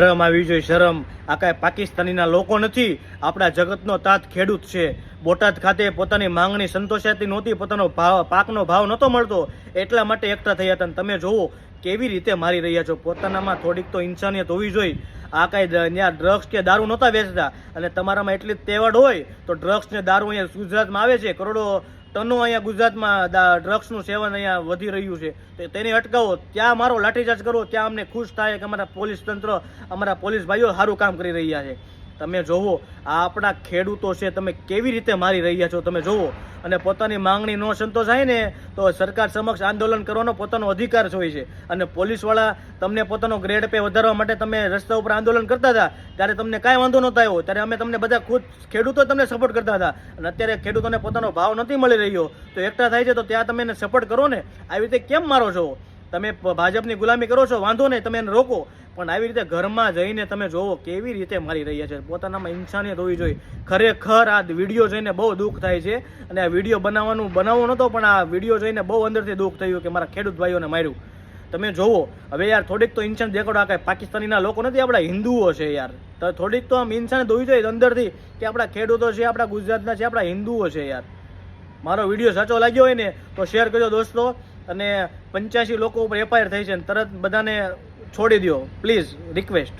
શરમ આવી જોઈએ, શરમ. આ કાંઈ પાકિસ્તાનીના લોકો નથી, આપણા જગતનો તાત ખેડૂત છે. બોટાદ ખાતે પોતાની માંગણી સંતોષાતી નહોતી, પોતાનો પાકનો ભાવ નહોતો મળતો, એટલા માટે એકઠા થયા હતા. તમે જોવો કેવી રીતે મારી રહ્યા છો. પોતાનામાં થોડીક તો ઇન્સાનિયત હોવી જોઈએ. આ કાંઈ ત્યાં ડ્રગ્સ કે દારૂ નહોતા વેચતા, અને તમારામાં એટલી જ તેવડ હોય તો ડ્રગ્સ ને દારૂ અહીંયા ગુજરાતમાં આવે છે. કરોડો ટનો અહીંયા ગુજરાતમાં ડ્રગ્સનું સેવન અહીંયા વધી રહ્યું છે. તો તેને અટકાવો. ત્યાં મારો લાઠીચાર્જ કરો, ત્યાં અમને ખુશ થાય કે અમારા પોલીસ તંત્ર, અમારા પોલીસ ભાઈઓ સારું કામ કરી રહ્યા છે. તમે જોવો આ આપણા ખેડૂતો છે, તમે કેવી રીતે મારી રહ્યા છો. તમે જોવો, અને પોતાની માંગણી ન સંતોષાય ને તો સરકાર સમક્ષ આંદોલન કરવાનો પોતાનો અધિકાર હોય છે. અને પોલીસવાળા તમને પોતાનો ગ્રેડ પે વધારવા માટે તમે રસ્તા ઉપર આંદોલન કરતા હતા, ત્યારે તમને કાંઈ વાંધો નહોતો આવ્યો. ત્યારે અમે તમને બધા ખુદ ખેડૂતો તમને સપોર્ટ કરતા હતા. અને અત્યારે ખેડૂતોને પોતાનો ભાવ નથી મળી રહ્યો, તો એકઠા થાય છે તો ત્યાં તમે એને સપોર્ટ કરો ને. આવી રીતે કેમ મારો છો? તમે ભાજપની ગુલામી કરો છો, વાંધો નહીં, તમે એને રોકો, પણ આવી રીતે ઘરમાં જઈને તમે જોવો કેવી રીતે મારી રહ્યા છે. પોતાનામાં ઇન્સાનિયત હોવી જોઈએ. ખરેખર આ વિડીયો જોઈને બહુ દુઃખ થાય છે. અને આ વિડીયો બનાવવો નહોતો, પણ આ વિડીયો જોઈને બહુ અંદરથી દુઃખ થયું કે મારા ખેડૂત ભાઈઓને માર્યું. તમે જોવો હવે યાર, થોડીક તો ઇન્સાન દેખાડો. આ કાંઈ પાકિસ્તાનીના લોકો નથી, આપણા હિન્દુઓ છે યાર. તો થોડીક તો આમ ઇન્સાનિયત હોવી જોઈએ અંદરથી કે આપણા ખેડૂતો છે, આપણા ગુજરાતના છે, આપણા હિન્દુઓ છે યાર. મારો વિડીયો સાચો લાગ્યો હોય ને તો શેર કરજો દોસ્તો. અને 85 લોકો ઉપર FIR થઈ છે, તરત બધાને છોડી દો પ્લીઝ, રિક્વેસ્ટ.